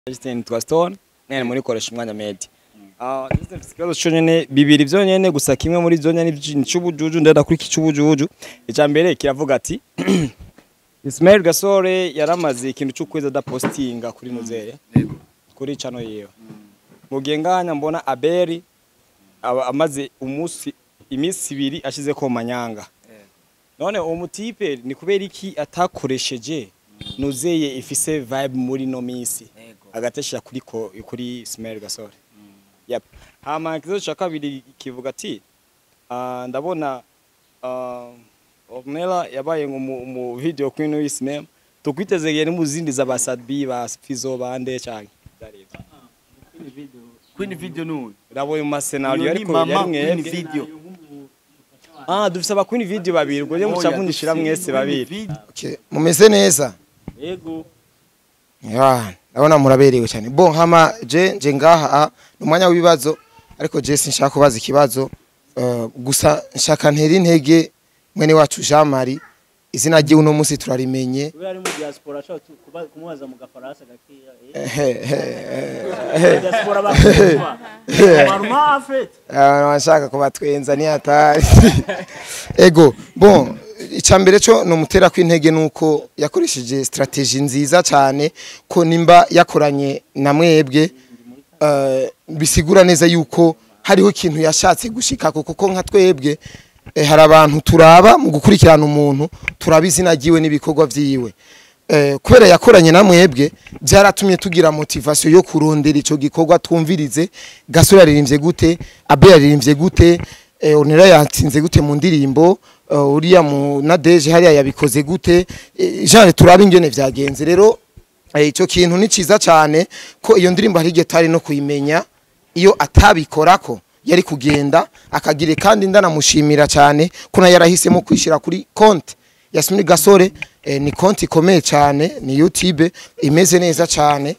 Justin Twaston nene muri koresha umwanya medi. Justin ikibazo cyo nyene bibiri byo nyene gusa kimwe muri zo nyene cy'ubujuju ndenda kuri cy'ubujuju icya mbere kiravuga ati Ismail Gasore yaramaze ikintu cyo kweza da postinga kuri nozere kuri channel yewe mugenganya mbona Abeli amaze imisi ibiri ashize ko manyanga none uwo mutipe ni kubera iki atakoresheje nozeye ifise vibe muri no misi agateshya kuri Ismail Gasore. Yep. Hama kizo cha kabiri kivuga ati ndabona Ornella yabaye mu video kwino y'Ismail tukwitezegeye mu zindi za basadbi ba Fizo bande cyane. Queen video no. Ndabonye mu scenario ariko yari video. Dufise aba Queen video babiri ngo mu cyavundishira mwese babiri. Okay, mumeze neza. Yego. Ya, ndabona muraberewe cyane. Bon hama je ngaha numwanya w'ibibazo ariko je sinshaka kubaza ikibazo gusa nshaka ntera intege mwene wacu Jean Marie izina rye uno munsi turarimenye. We ari mu diaspora cyo kumubaza mu gafaransa gakiya. Diaspora bakuma. Maruma afet. Nashaka kubatwenza ni hatari. Ego, bon icambere cyo no mutera kw'intege nuko yakoresheje strategy nziza cyane ko nimba yakoranye na mwebwe bisigura neza yuko hariho ikintu yashatse gushika kuko nka twebwe hari abantu turaba mu gukurikirana umuntu turabizina giwe n'ibikorwa vyiwe kubera yakoranye na mwebwe byaratumye tugira motivation yo kurondera ico gikorwa twumvirize Gasore aririmbye gute Abel aririmbye gute Ornella yatsinze gute mu ndirimbo uriya mu NADEGE hariya yabikoze gute Jean turaba ingene vyagenze rero ico kintu ni ciza cyane ko iyo ndirimbo hari getari no kuyimenya iyo atabikorako yari kugenda akagire kandi ndanamushimira cyane kuna yarahisemo kwishira kuri konti Ismail Gasore ni konti ikomeye cyane ni YouTube imeze neza cyane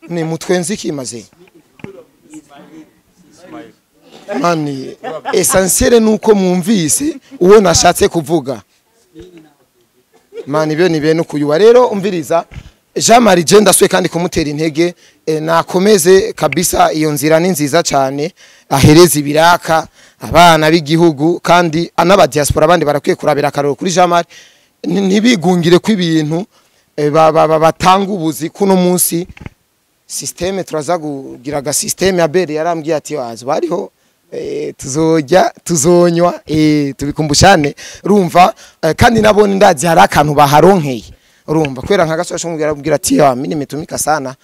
ni mutwenzi kimaze mani essentiel nuko mwumvise uwo nashatse kuvuga mani byo ni bene kuyuwa rero umviriza Jean Marie Genda swe kandi kumutera intege nakomeze kabisa iyo nzira ni nziza cyane ahereza ibiraka abana b'igihugu kandi anaba diaspora abandi barakwiye kurabira karero kuri Jean Marie ntibigungire kw'ibintu batanga ubuzi kuno munsi systeme turaza kugira ga systeme Abel yarambwiye ati wazo bariho tuzonywa tubikumbushane rumva kandi nabone ndazi hari akantu baharonkeye urumva kwera nka Gasore shumubwira abwira ati ya mimi nimetumika sana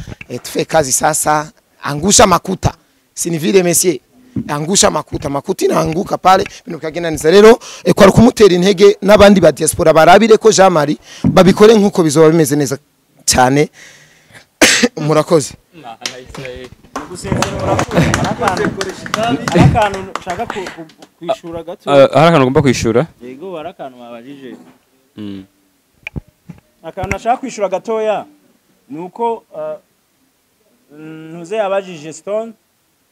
tufe kazi sasa angusha makuta sinivile monsieur angusha makuta inaanguka pale bino kagenda niza rero kwa kumutera intege nabandi ba diaspora barabire ko Jean Marie babikore nkuko bizoba bimeze neza cyane murakoze arakantu nshaka kwishura gato arakantu ugomba kwishura yego arakantu babajije akantu nashaka kwishura gatoya nuko ntuze yabajije Stone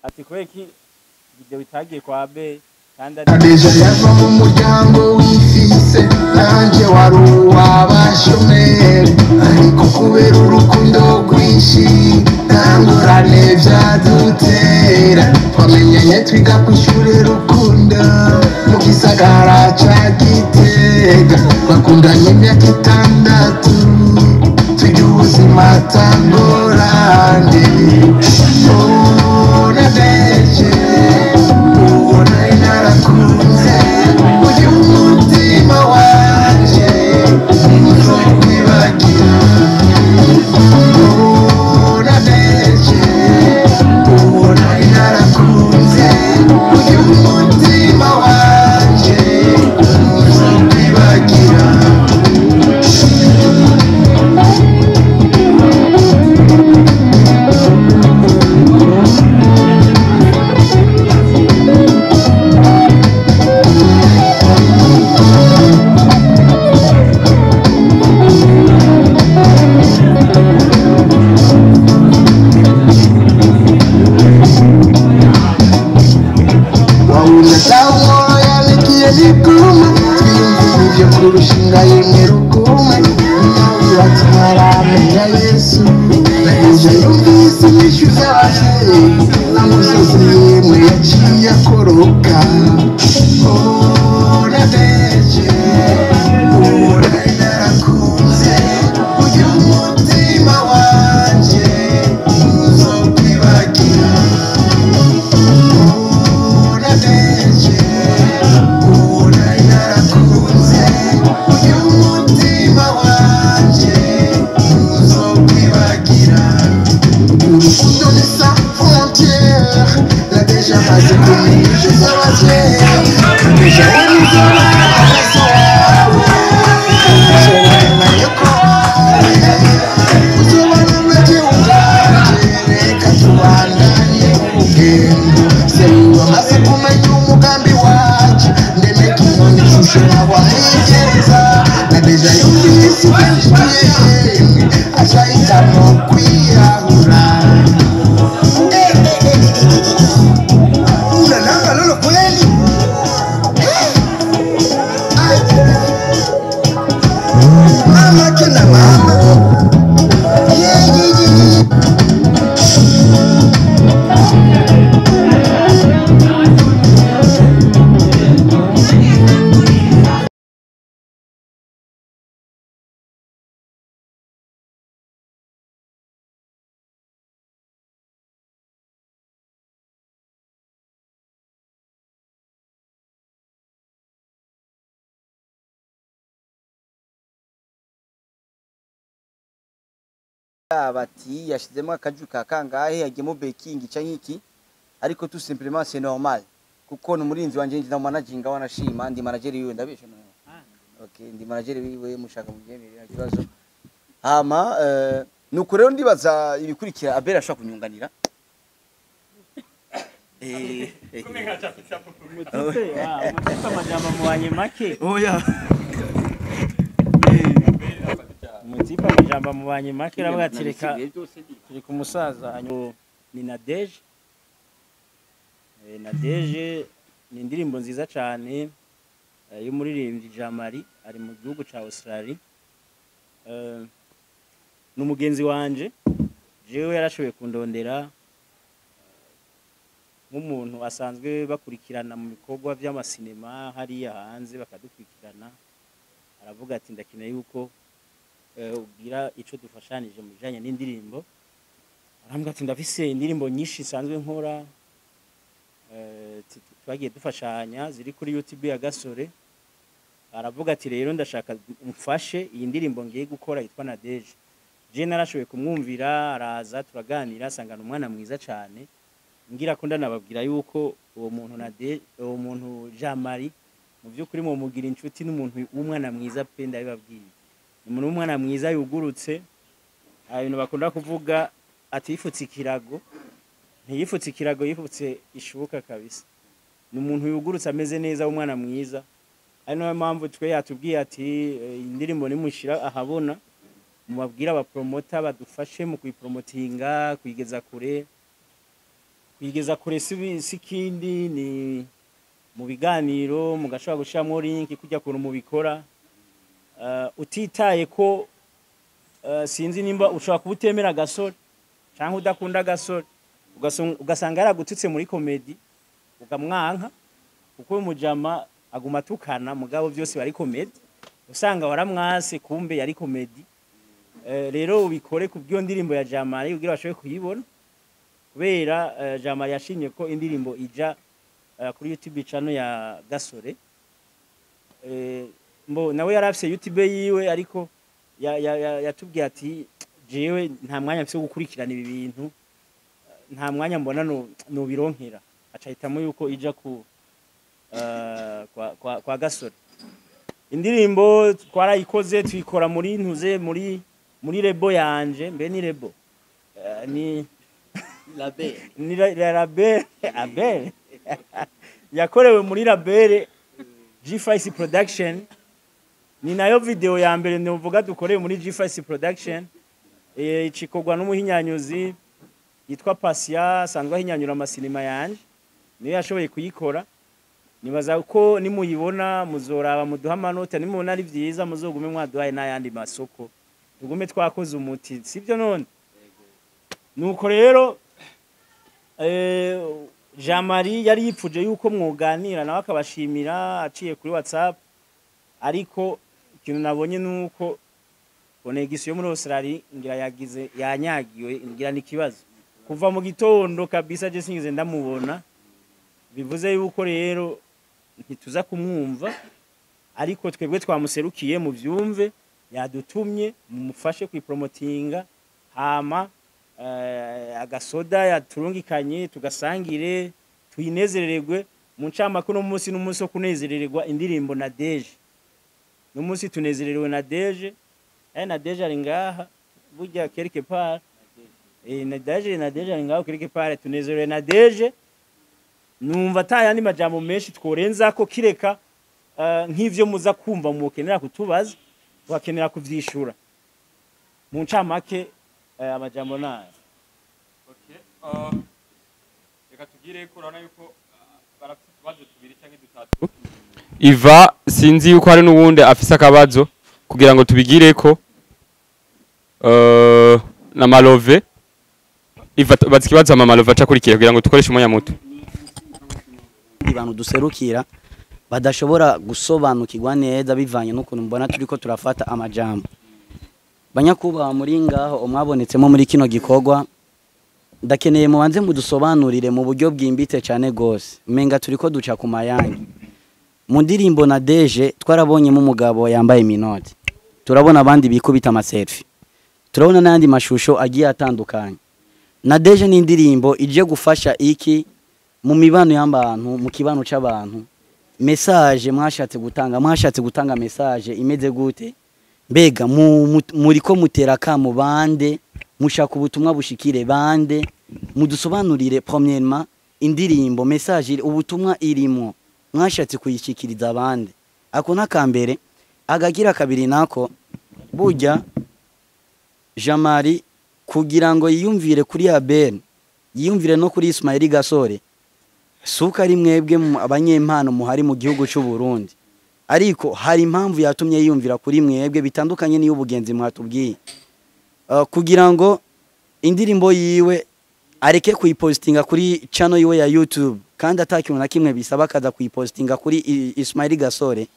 ati kweki video bitagiye kwa Abel kandi Deja yava mu muryango wifise nanje waruwa bashomeri ariko kubera urukundo rwinshi ntangurane vyadutera twamenyanye twiga kw'ishure Rukunda mu gisagara ca Gitega bakundanye imyaka 6 tugira ubuzima tangorane NADEGE ubona inarakunze ujya umutima wanje ntuzokwibagira NADEGE ubona inarakunze ujya umutima wanje ntuzokwibagira kurushinga yemwe rukume nawe uratumara menya Yesu y'ababyeyi n'umusozi mwe yaciye akoroka oh nadeje ubu nari narakunze uyu mutima wanje ntuzokwibagira oh nadeje ubu nari narakunze uyu mutima wanje ntuzokwibagira urukundo ni sans frontière nadeje amaze kumenya z'ababyeyi nadeje w'imizora amaso wawe bati yashizemo akaju ka kangahe yagiyemo baking canke iki ariko tout simplement c'est normal kuko no murinzi wanje ndi na managing wanashima ndi manager yiwe ndabesha no okay ndi manager wiwe mushaka mubyemere kibazo hama nuko rero ndibaza ibikurikira Abel ashaka kunyunganira umutipe amajambo muwanye make oya umutipe amajambo muwanye make ravuga ati reka turi ku musaza ni Nadeje Nadeje ni indirimbo nziza cyane y'umuririmbyi Jamari ari mu gihugu ca Australia n'umugenzi wanje jewe yarashoboye kundondera nk'umuntu asanzwe bakurikirana mu bikorwa by'amasinema hariya hanze bakadukurikirana aravuga ati ndakeneye yuko ugira ico dufashanije mu bijanye n'indirimbo arambwa ati ndafise indirimbo nyinshi sanzwe nkora twagiye dufashanya ziri kuri YouTube ya Gasore aravuga ati rero ndashaka umfashe iyi ndirimbo ngiye gukora yitwa Nadeje je narashoboye kumwumvira araza turaganira sangana umwana mwiza cyane ngira ko ndanababwira yuko uwo muntu Nadeje uwo muntu Jamari mu byukuri mu mugira inshuti n'umuntu w'umwana mwiza pe ndabibabwiye ni umuntu w'umwana mwiza yugurutse ibintu bakunda kuvuga ati yifutse ikirago ntiyifutse ikirago yifutse ishuka kabisa ni umuntu yugurutse ameze neza w'umwana mwiza ari nayo mpamvu twe yatubwiye ati indirimbo nimushira ahabona mubabwira abapromota badufashe mu kuyipromotinga kuyigeza kure sikindi ni mu biganiro mugashobora gushiramo link kujya kuntu mubikora utitaye ko sinzi nimba ushobora kubutemera Gasore cyangwa udakunda Gasore ugasanga yaragututse muri comedy ukamwanka kuko umujama aguma tukana mugabo byose bari comedy usanga waramwase kumbe yari comedy rero ubikore ku byo ndirimbo ya Jamari ugira bashobe kuyibona kubera Jamari yashimye ko indirimbo ija kuri YouTube channel ya Gasore mbo nawe yarafise YouTube yiwe ariko yatubwiye ati jewe nta mwanya mfise gukurikirana ibi bintu nta mwanya mbona no bironkera acahitamo yuko ija ku kwa Gasore indirimbo twarayikoze tuyikora muri ntuze muri rebo yanje mbe ni rebo ni Label ni Label Abel yakorewe muri Label G5 Production ni nayo video ya mbere nvuga dukoreye muri G5 Production icikogwa n'umuhinyanyuzi yitwa Pasia sanzwe ahinyanyura amasinema yanje niyo yashoboye kuyikora nibaza uko nimuyibona muzoraba muduha amanota nimubona ari byiza muzogume mwaduhaye n'ayandi masoko tugume twakoze umuti sibyo none nuko rero Jean Marie yari yipfuje yuko mwoganira nawe akabashimira aciye kuri WhatsApp, ariko ikintu nabonye nuko connection yo muri Australia ngira yagize yanyagiwe, ngira nikibazo kuva mu gitondo kabisa je singize ndamubona, bivuze yuko rero ntituza kumwumva, ariko twebwe twamuserukiye mu vyumve, yadutumye mumufashe kwipromotinga, hama agasoda yaturungikanye tugasangire tuyinezerererwe mu ncamako. N'umunsi wo kunezerererwa indirimbo NADEGE, n'umunsi tunezererewe NADEGE. NADEGE ari ngaha burya quelque part, NADEGE ari ngaho quelque part, tunezerewe NADEGE. Numva atayandi majambo menshi tworenza ko kireka nk'ivyo muza kumva mukenera kutubaza, twakenera kuvyishura mu ncamake. Amajambo nayo. Okay. Reka tugire ko urabona yuko barafite utubazo tubiri cyangwa dutatu. Iva sinzi yuko hari n'uwundi afise akabazo kugira ngo tubigire ko na Malove. Iva bazikibazo ama Malove acakurikira kugira ngo dukoreshe umwanya muto. Abantu duserukira badashobora gusobanukirwa neza bivanye n'ukuntu mbona turiko turafata amajambo. Banyakuba muri ngaho umwabonetsemo muri kino gikorwa, ndakeneye mubanze mudusobanurire mu buryo bwimbitse cyane gose, menga turiko duca ku mayangi. Mu ndirimbo NADEGE twarabonyemo umugabo yambaye minoti, turabona abandi bikubita amaselfie, turabona n'andi mashusho agiye atandukanye. NADEGE ni indirimbo ije gufasha iki mu mibano y'abantu, mu kibano c'abantu. Message mwashatse gutanga message imeze gute? Mbega muriko mutera kamo bande, mushaka ubutumwa bushikire bande? Mudusobanurire premièrement indirimbo message ubutumwa irimo mwashatse kuyishikiriza abande. Ako nakambere. Agagira kabiri nako burya Jean Marie kugira ngo yiyumvire kuri Abel, yiyumvire no kuri Ismail Gasore, suka ari mwebwe abanyempano muhari mu gihugu cy'u Burundi, ariko hari impamvu yatumye yiyumvira kuri mwebwe bitandukanye niyo ubugenzi mwatubwiye. Kugira ngo indirimbo yiwe areke kuyipostinga kuri channel yiwe ya YouTube, kandi atakintu na kimwe bisaba kaza kuyipostinga kuri Ismail Gasore,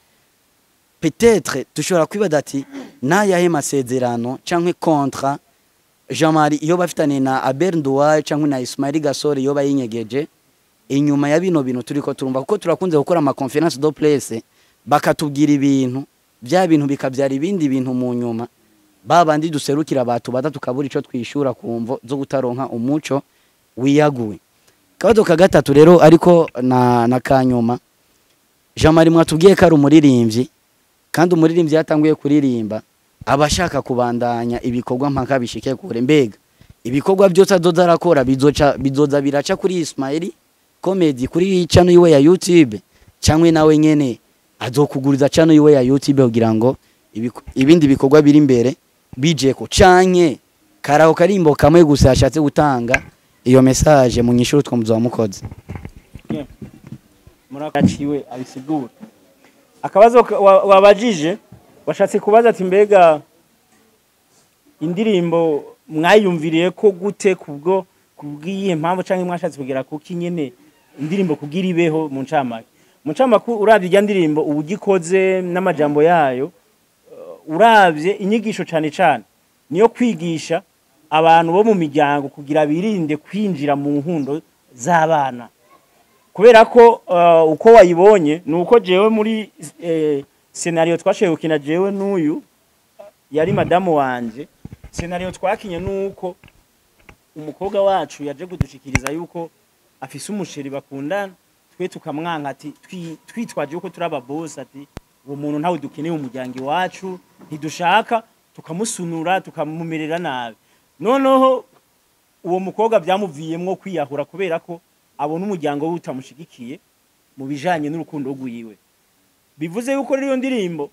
peut-être tushobora kwibaza ati nayahe masezerano canke contrat Jean Marie iyo bafitane na Abel Nduwayo canke na Ismail Gasore iyo bayinyegeje inyuma ya bino bintu turiko turumva, kuko turakunze gukora ama conference de presse bakatubwira ibintu bya bintu bikabyara ibindi bintu mu nyuma, babandi duserukira abantu tukabura ico twishura kumvo zo gutaronka umuco wiyaguwe. Kabazo ka gatatu rero ariko na kanyuma, Jean Marie mwatubwiye ko ari umuririmbyi, kandi umuririmbyi yatanguye kuririmba abashaka kubandanya ibikorwa mpaka bishike kure. Mbega ibikorwa byose azoza arakora bizoza biraca kuri Ismail Comedy kuri channel yiwe ya YouTube, cyangwa nawe nyene azokuguriza channel yiwe ya YouTube kugira ngo ibindi bikorwa biri imbere bije ko, canke karaho karimbo kamwe gusa yashatse gutanga iyo message mu nyishuro twamuzoba mukoze. Murakaciwe abisigura. Akabazo wabajije washatse kubaza ati mbega indirimbo mwayumviriye ko gute kubwo kubwiye impamvu canke mwashatse kugira kuki nyene indirimbo kugira ibeho mu ncamake. Mu ncamake uravye ya ndirimbo ubugikoze n'amajambo yayo, uravye inyigisho cane cane niyo kwigisha abantu bo mu miryango kugira birinde kwinjira mu nkundo z'abana, kubera ko uko wayibonye nuko jewe muri scenario twashoboye gukina jewe n'uyu yari madamu wanje. Scenario twakinye nuko umukobwa wacu yaje kudushikiriza yuko afise umusheri bakundana, twe tukamwanka ati twitwaje yuko turaba boss, ati uwo muntu ntawe dukeneye umuryango wacu, ntidushaka, tukamusunura tukamumerera nabi. Noneho uwo mukobwa byamuviyemwo kwiyahura kubera ko abona umuryango we utamushigikiye mu bijanye n'urukundo rwiwe. Bivuze yuko rero ndirimbo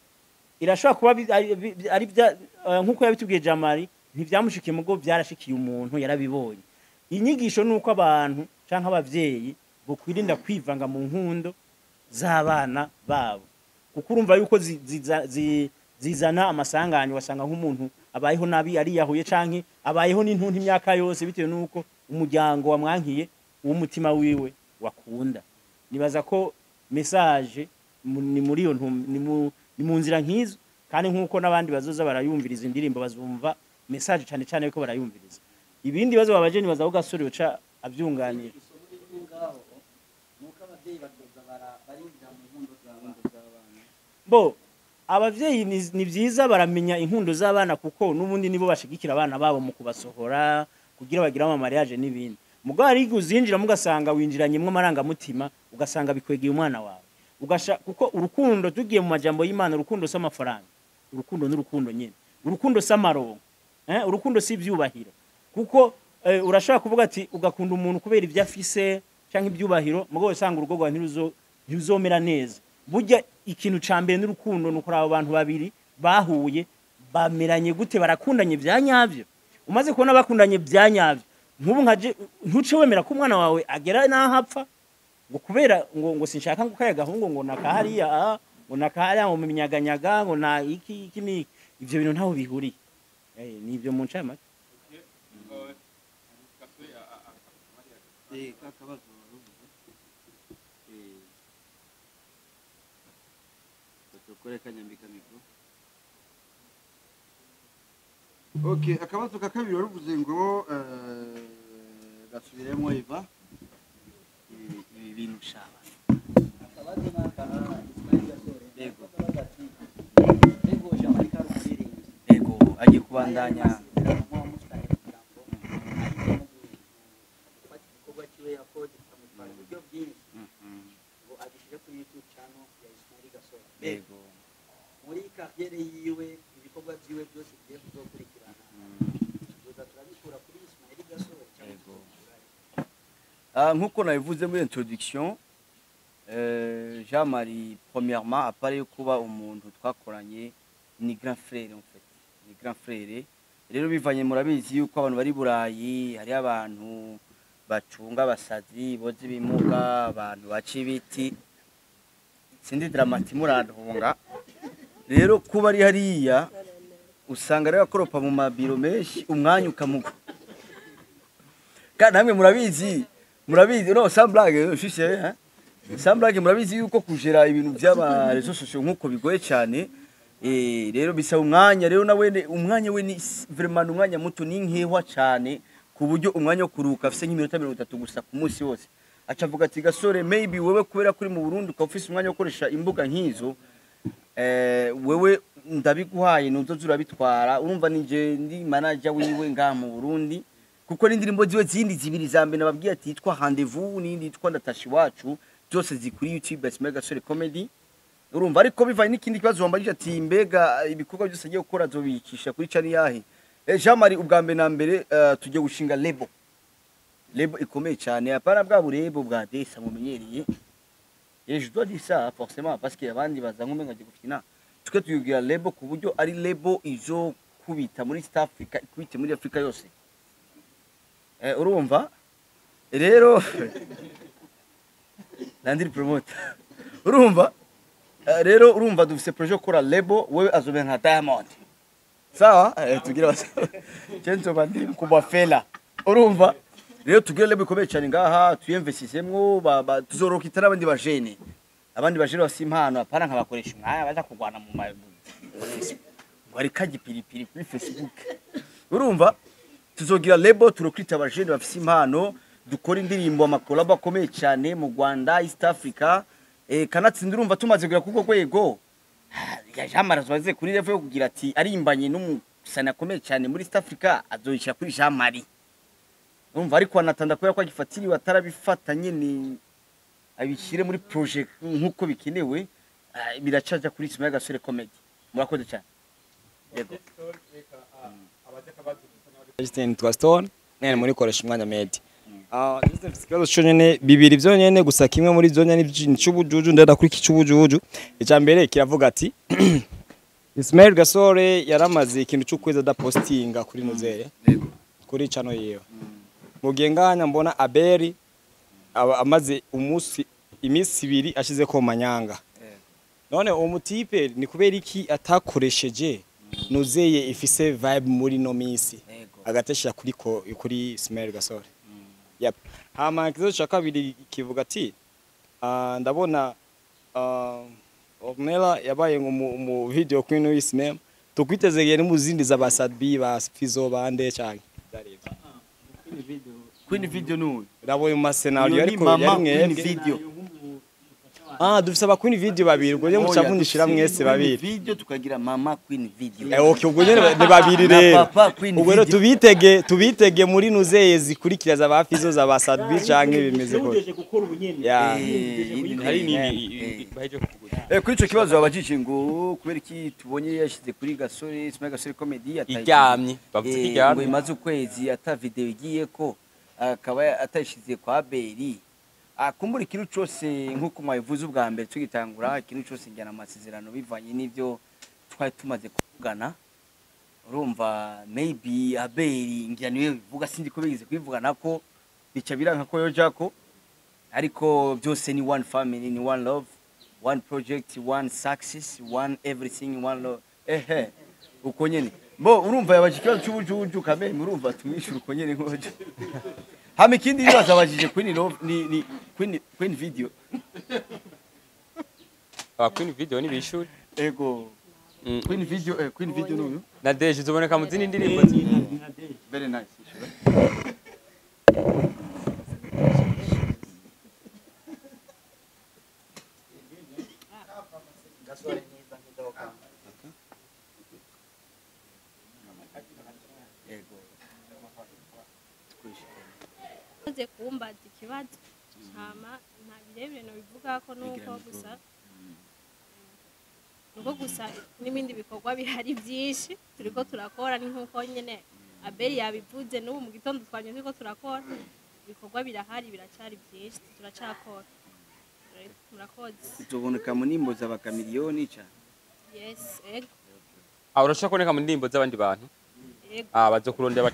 irashobora kuba ari nkuko yabitubwiye Jean Marie, ntivyamushikiye mugo byarashikiye umuntu yarabibonye. Inyigisho nuko abantu canke abavyeyi bokwirinda kwivanga mu nkundo z'abana babo, kuko urumva yuko zizana amasanganyo, wasanga nk'umuntu abayeho nabi ari yahuye canke abayeho n'intuntu imyaka yose bitewe nuko umuryango wamwankiye uw'umutima wiwe wakunda. Nibaza ko message ni muri iyo ni mu nzira nk'izo, kandi nk'uko n'abandi bazoza barayumviriza indirimbo bazumva message cyane cyane ko barayumviriza. Ibindi bazo babaje nibaza ko Gasore uca abyunganira. Bo abavyeyi ni vyiza baramenya inkundo z'abana kuko nubundi nibo bashigikira abana babo mu kubasohora kugira bagira ama mariage n'ibindi. Mugabo ari guzinjira mugasanga winjiranyemwe amarangamutima ugasanga bikwegeye umwana wawe. Kuko urukundo tugiye mu majambo y'Imana, urukundo s'amafaranga, urukundo n'urukundo nyene, urukundo s'amarongo, urukundo si ivyubahiro. Kuko urashaka kuvuga ati ugakunda umuntu kubera ibyo afise canke ibyubahiro, mugabo usanga urugo rwa ntiruzomera neza. Burya ikintu cambere n'urukundo nuko abo bantu babiri bahuye bameranye gute, barakundanye byanyavyo. Umaze kubona bakundanye byanyavyo, nkubu nkaje ntuce wemera ko umwana wawe agera naho apfa ngo kubera ngo sinshaka ngo kayaga ahungu ngo nakahariya ngo nakahariya ngo muminyaganyaga ngo na iki ni ivyo bintu ntaho bihuriye. Nivyo mu ncama. Okay, akabazo ka kabiri waruvuze ngo gasubiremo Eva ibi bintu shaba. Akabazo naka Ismail Gasore. Yego. Yego jamani karu mundirimbo. Yego agiye kubandanya Yego. Muri carrière yiwe ibikorwa byiwe byose bigiye kuzokurikirana. Tuza turabikura kuri Ismail Gasore cyangwa nkuko nabivuze muri introduction, Jean-Marie premièrement apare kuba umuntu twakoranye ni grand frère en fait, ni grand frère. Rero bivanye murabizi yuko abantu bari Burayi hari abantu bacunga abasazi boze bimuga, abantu baca ibiti, sindi dramati murantunga. Rero kuba ari hariya usanga rero akoropa mu mabiro menshi umwanya ukamuga. Kandi namwe murabizi no samblage shushe samblage murabizi yuko kujera ibintu by'aba rezo social nkuko bigoye cyane. Rero bisaba umwanya, rero nawe umwanya we ni vraiment umwanya muto ni nkehwa cyane ku buryo umwanya wo kuruka afise nk'iminota 30 gusa ku munsi wose. Acavuga ati Gasore maybe wewe kubera kuri mu Burundi ukafise umwanya wo koresha imbuga nkizo, wewe ndabiguhaye nuzoza urabitwara. Urumva nije ndi manager wiwe ngaha mu Burundi, kuko n'indirimbo ziwe zindi zibiri za mbere nababwiye ati yitwa Rendez-vous n'indi yitwa Ndatashi wacu, byose zikuri YouTube Ismail Gasore Comedy. Urumva ariko bivanye n'ikindi kibazo wambajije ati mbega ibikorwa byose agiye gukora azobikisha kuri channel yahe. Jean-Marie ubwa mbere na mbere tugiye gushinga label ikomeye cyane, apana bwa burebo bwa desa mumenyereye. Je dois dire ça forcément parce que abandi baza nkume ngaje gufina, tuke tuyugira label ku buryo ari label izo kubita muri East Africa, ikubite muri Afrika yose. Urumva rero nandiri promoter. Urumva rero urumva dufise projet kora label, wewe azobe nka Diamond, sawa? Tugira basa cento bandi kubafela. Urumva rero tugira label ikomeye cyane ngaha, tuyemvesizemwo tuzoroka n'abandi bajene, abandi bajene basimpano apana nkabakoresha umwanya baza kugwana mu bari kagipiripiri kuri Facebook. Urumva tuzogira label turokrita abajene bafise impano, dukora indirimbo amakolabo akomeye cyane mu Rwanda, East Africa. Kanatsinda urumva tumaze kugira kuko kwego Jean-Marie azoze kuri level yo kugira ati arimbanye n'umusana akomeye cyane muri East Africa, azoyisha kuri Jean-Marie. Urumva ariko anatanda ko yagifatiriwe atarabifatanye ni abishire muri project nkuko bikenewe, biracaja kuri Ismail Gasore Comedy. Murakoze cyane. Yego. Justin Twaston nene muri koresha umwanya medi. Ikibazo cyonyene bibiri byonyene gusa kimwe muri zonyene cy'ubujuju ndenda kuri cy'ubujuju. Icya mbere kiravuga ati Ismail Gasore yaramaze ikintu cy'ukweza da postinga kuri Nozere kuri channel yewe. Mugenganya mbona Abeli amaze imisi ibiri ashize ko manyanga. None uwo mutipe ni kubera iki atakoresheje Nozeye ifise vibe muri no misi agateshya kuri Ismail Gasore. yep. Hama ikibazo ca kabiri kivuga ati ndabona Ornella yabaye mu video queen w'isinem tukwitezegeye mu zindi za basadbi ba Fizo bande cyane Queen video n'uyu ndabonye mu masenario ariko mama yari Queen mwebwe video dufise aba Queen video babiri ubwo nyene mucavundishira mwese babiri video tukagira mama Queen video okay ubwo nyene ne babiri rero papa Queen ubwo rero tubitege muri nuzeye zikurikira za ba Fizo za basadbi canke bimeze ko gukora ubunyene hari nini baheje kugura kuri ico kibazo babajije ngo kubera iki tubonye yashize kuri gasore Smile Gasore comedy iryamye bavuze ngo iryamye imaze ukwezi ata video igiye ko akaba atashize kwa Beri kumbura ikintu cyose nkuko mwabivuze ubwa mbere tugitangura ikintu cyose njyana amasezerano bivanye n'ivyo twari tumaze kuvugana urumva maybe Aberi ngira niwe bivuga sindi ko bigize kwivugana ko bica biranka ko yojako ariko byose ni one family ni one love one project one success one everything one love uko nyene bo urumva yabaje ikibazo cy'ubujuju kamere urumva tumwishura uko nyene nkoje hama ikindi nibaza abajije Queen love ni Queen video Queen video ni bishuri ego Queen video n'uyu NADEGE zoboneka mu zindi ndirimbo very nice Uze kumbaza ikibazo hama nta birebire no bivuga ko nuko gusa n'ibindi bikorwa bihari byinshi turiko turakora ni nkuko nyene Abeli yabivuze n'ubu mu gitondo twanye turiko turakora ibikorwa birahari biracari byinshi turacakora murakoze tuboneka mu nimbo za bakamiliyoni ca yes ego urashaka kuboneka mu ndirimbo z'abandi bantu ego bazokurondera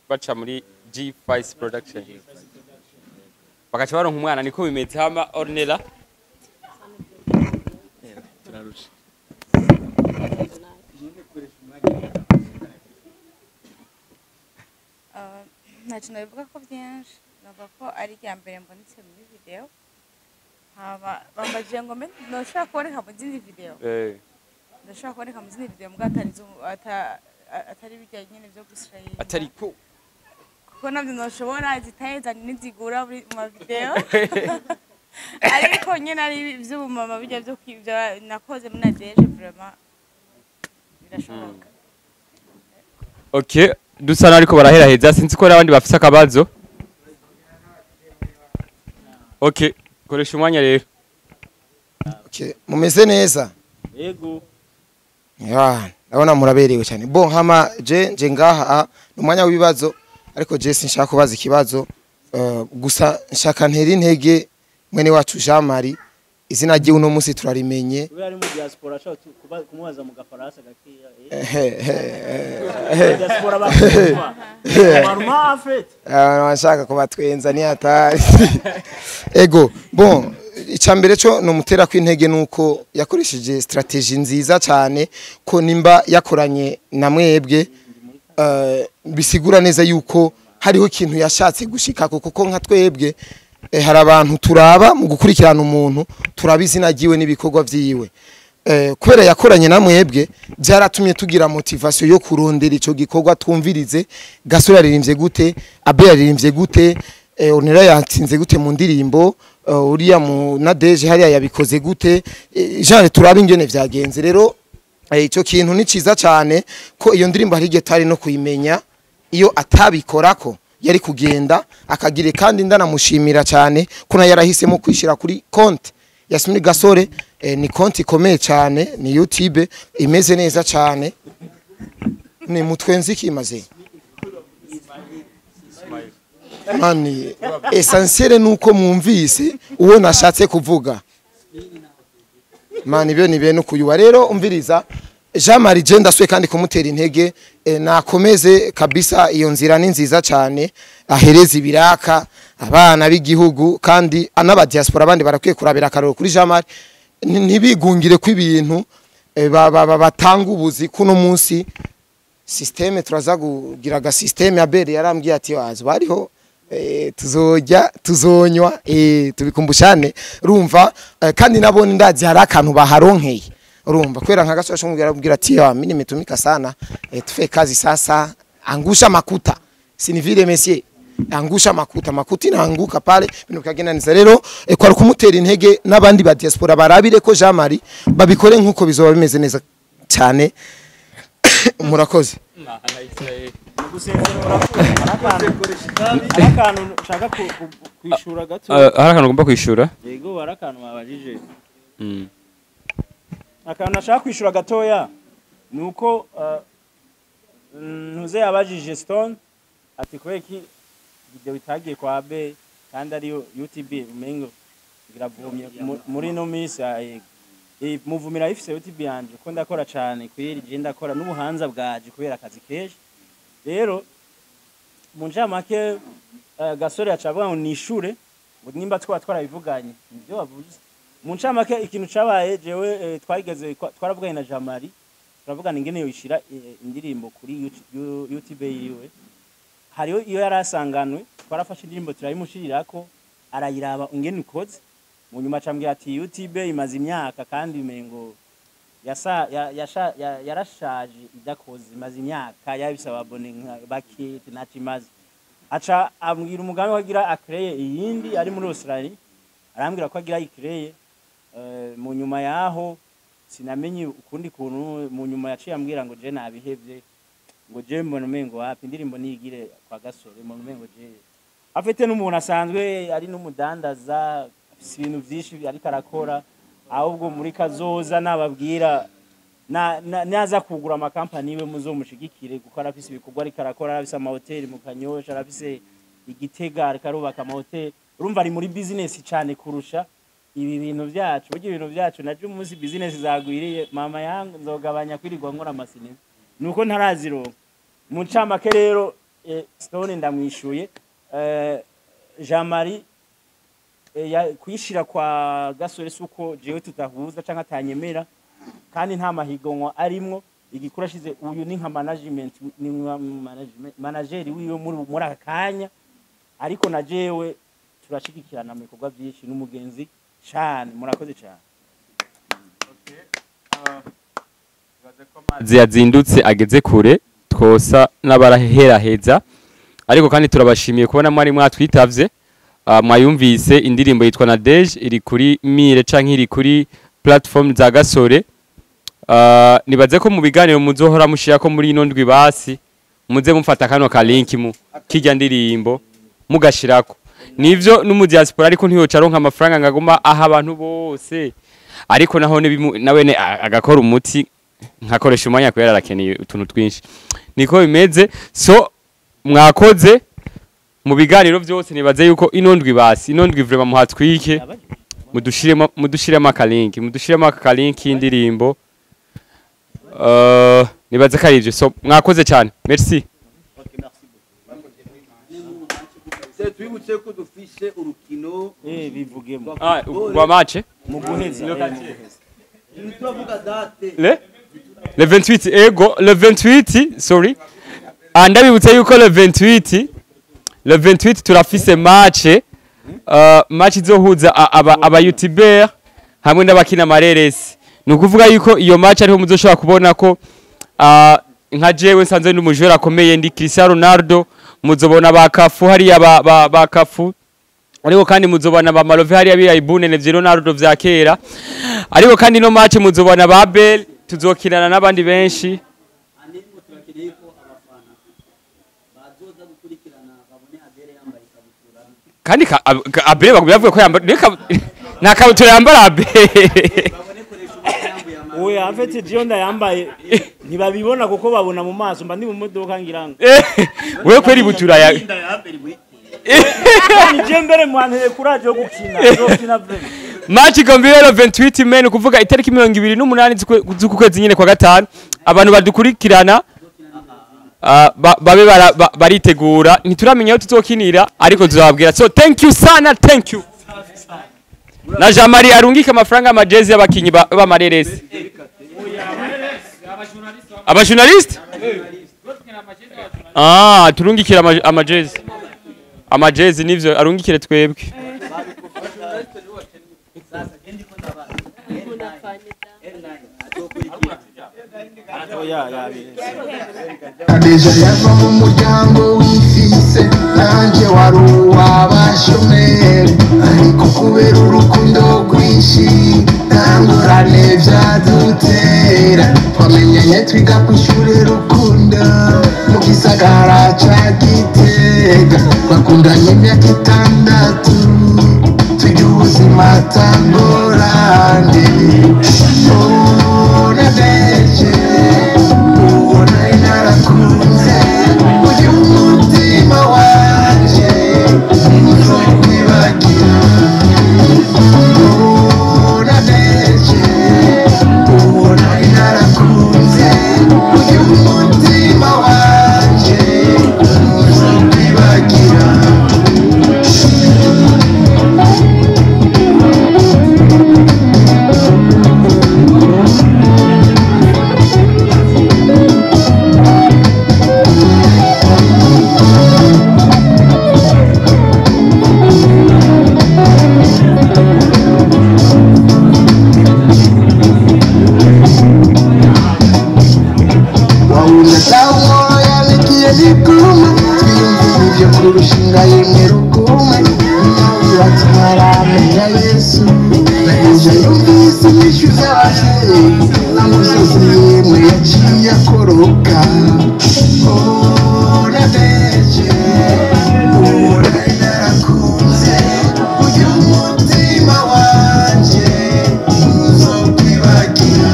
baca muri G5 production bakaca baronka umwana niko bimeze hama Ornella turarusha ntacyo nabivuga ko byinshi navuga ko ari irya mbere mbonetse muri video bambajije ngo ntushobora kuboneka mu zindi video ndashobora kuboneka mu zindi video mbwa atari bijya nyine byo gusirayira atari ko kuko nabyo ntushobora zitahezanye n'izigura mu mavideo ariko nyine ari iby'ubumama bijya byo kwibya nakoze muri NADEGE vraiment birashoboka okay dusa nariko baraheraheza sinzi ko abandi bafise akabazo okay koresha umwanya rero okay mumeze neza yego ndabona muraberewe cyane bon hama je ngaha numwanya w'ibibazo ariko je sinshaka kubaza ikibazo gusa nshaka ntera intege mwene wacu Jean Marie izina rye uno munsi turarimenye we ari mu diaspora ashaka kumubaza mu gafaransa gakiya diaspora bakuma maruma afet nshaka kubatwenza ni hatari ego bon icambere cyo no mutera kw'intege nuko yakoresheje strategy nziza cyane ko nimba yakoranye na mwebwe bisigura neza yuko hariho ikintu yashatse gushika kuko nka twebwe hari abantu turaba mu gukurikirana umuntu turaba izina ryiwe n'ibikorwa vyiwe kubera yakoranye na mwebwe byaratumye tugira motivation yo kurondera ico gikorwa twumvirize Gasore aririmbye gute Abeli aririmbye gute Ornella yatsinze gute mu ndirimbo uriya mu NADEGE hariya yabikoze gute Jean turaba ingene vyagenze rero ico kintu ni ciza cyane ko iyo ndirimbo hari getari no kuyimenya iyo atabikorako yari kugenda akagire kandi ndanamushimira cyane kuna yarahisemo kwishira kuri konti ya Smile Gasore ni konti ikomeye cyane ni YouTube imeze neza cyane ni mutwenzi kimaze mani essentiel nuko mwumvise uwo nashatse kuvuga mani byo ni bene kuyuba rero umviriza Jean Marie Genda swe kandi kumutera intege nakomeze kabisa iyo nzira ni nziza cyane ahereza ibiraka abana b'igihugu kandi anaba diaspora abandi barakwiye kurabira akaroro kuri Jean Marie ntibigungire kw'ibintu batanga ubuzi kuno munsi systeme turaza kugira ga systeme Abeli yarambwiye ati wazo bariho tuzonywa tubikumbushane urumva kandi nabone ndazi hari akantu baharonkeye urumva kwera nka gasore shomubwira abwira ati ya mimi nimetumika sana tufe kazi sasa angusha makuta sinivile monsieur angusha makuta inaanguka pale bintu kagenda neza rero kwa kumutera intege nabandi ba diaspora barabire ko Jean Marie babikore nkuko bizoba bimeze neza cyane murakoze arakantu nshaka kwishura gato arakantu ugomba kwishura yego arakantu babajije akantu nashaka kwishura gatoya nuko ntuze yabajije Stone ati kweki video itagiye kwa Abe kandi ari UTB umengo giravumye muri no miss muvumira ifise UTB yanje ko ndakora cyane kweri je ndakora n'ubuhanza bwaje kubera akazi keje rero munja make gasore yacavuga ngo nishure ngo nimba twarabivuganye nivyo bavuze munja make ikintu cabaye jewe twageze twaravuganye na Jean Marie turavugana ingene yoyishira indirimbo kuri UTB yiwe hariyo iyo yarasanganwe twarafashe indirimbo turayimushirirako arayiraba ingene ukoze mu nyuma cambye ati UTB imaze imyaka kandi mengo yarashaje idakoze imaze imyaka yabisaba abone bake nacimaze aca ambwira umugambi wagira akreye iyindi ari muri Australia arambwira ko agira ikreye mu nyuma yaho sinamenye ukundi kuntu mu nyuma yaciye ambwira ngo je nabihevye ngo je mbona mengo wapi indirimbo nigire kwa gasore mu mengo je afite n'umuntu asanzwe ari n'umudandaza ibintu byinshi ariko arakora ahubwo muri kazoza nababwira naza kugura amakampani we muzomushigikire gukora afise ibikorwa ariko arakora arafise amahoteli mu Kanyosha arafise igitega ariko arubaka amahoteli urumva ari muri business cyane kurusha ibi bintu byacu buryo ibintu byacu naje umunsi business zagwiriye mama yangu nzogabanya kwirirwa nkora amasinema nuko ntarazironka mu ncamake rero Stone ndamwishuye Jean Marie kwishira kwa gasore suko jewe tutahuza canka tanyemera kandi nta mahigonwa arimwo igikurashize uyu ni nka management ni manager wiwe muri akanya ariko na jewe turashikikirana mu bikorwa byinshi n'umugenzi cyane murakoze cyane mazi yazindutse ageze kure twosa n'abaraheraheza ariko kandi turabashimiye kubona mwari mwatwitavye mwayumvise indirimbo yitwa NADEGE iri kuri mire canke iri kuri platform za gasore nibaze ko mu biganiro muzohora mushira ko muri ino ndwi basi muze mufata kano ka link mu kijya ndirimbo mugashirako nivyo n'umu diaspora ariko ntiyoca ronka amafaranga ngaguma aha abantu bose ariko naho nawene agakora umuti nkakoresha umwanya ko yarakeneye utuntu twinshi niko bimeze so mwakoze mu biganiro byose nibaze yuko ino ndwi basi ino ndwi vraiment muhatwike mudushiremo aka link indirimbo nibaze ko ari ivyo so mwakoze cyane merci twibutse ko dufishe urukino bivugemo rwa match mu guheza le 28 ego le 28 sorry ndabibutse yuko le 28 turafise match izohuza aba YouTuber hamwe n'abakina mareresi nukuvuga yuko iyo match ariho muzoshobora kubona ko nka jewe nsanzwe n'umujura akomeye ndi Cristiano Ronaldo muzobona bakafu hariya bakafu ariko kandi muzobona ba Malove hariya bira ibune nevye Ronaldo vya kera ariko kandi no match muzobona ba Abel tuzokinana n'abandi benshi kandi Abel bavuga ko yambara nta kabutura yambara Abel oya afite Jonda yambaye ntibabibona kuko babona mu maso mba ndi mu modoka ngiranga wewe kweri butura ya je mbere mwantere kuraje yo gukina vrema match gambiro 28 men kuvuga itariki 28 z'ukwezi nyine kwa gatanu abantu badukurikirana babe baritegura ntituramenya aho tuzokinira ariko tuzababwira so thank you sana thank you na Jean Marie arungika amafaranga amajezi y'abakinyi ba mareresi aba journalist turungikira amajezi amajezi nivyo arungikire twebwe Nadeja yava mu muryango wifise nanje wari uw'abashomeri ariko kubera urukundo rwinshi nta ngorane vyadutera twamenyanye twiga kw'ishure Rukundo mu gisagara ca Gitega twakundanye imyaka 6 tujya ubuzima atangorane Nadeje ubona narakunze ujya umutima wanje ntuzokwibagira Nadeje ubona narakunze ujya umutima wanje ntuzokwibagira kurushinga yemwe rukume batmaramenya Yesu naje yumvise imishuza abavyeyi amusozi yemwe yaciye akoroka Nadeje ubona narakunze ujya umutima wanje ntuzokwibagira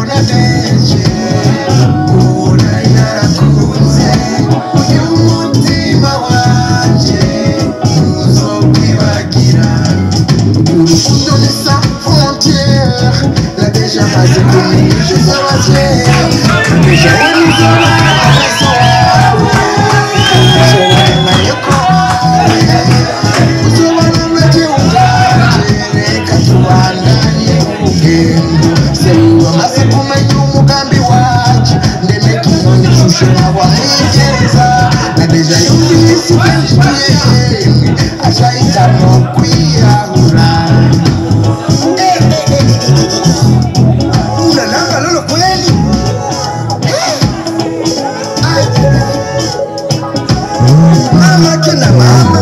Nadeje ubona narakunze ujya umutima wanje ntuzokwibagira urukundo ni sans frontière Nadeje amaze kumenya imishuza abavyeyi Nadeje wemizora amaso yawe uzobamenya ko uzobana igihugu canje reka tubandanye urugendo sewe amaze kumenya umugambi wacu ndemeka inkoni zishobora wamwigenza Nadeje yumvise ibyinshi yemwe aca ahitamo kwiyahura unalanga lolo kweli mama kina mama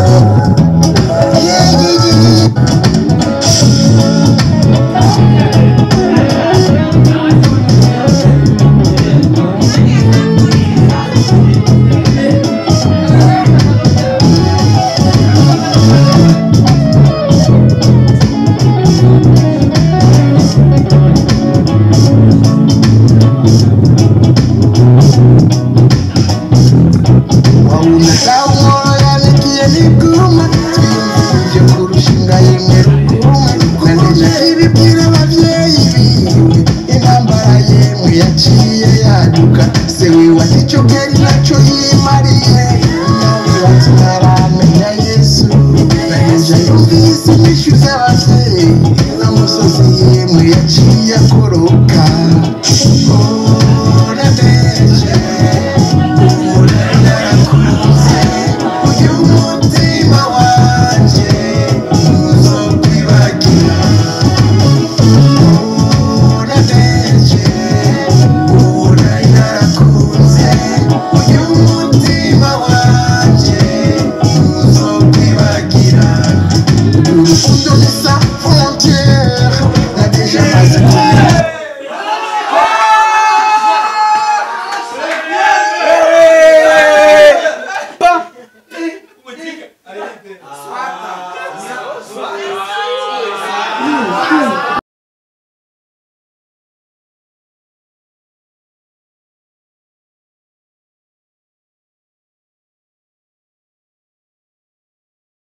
urukundo ni sans frontière Nadeje amaze kumenya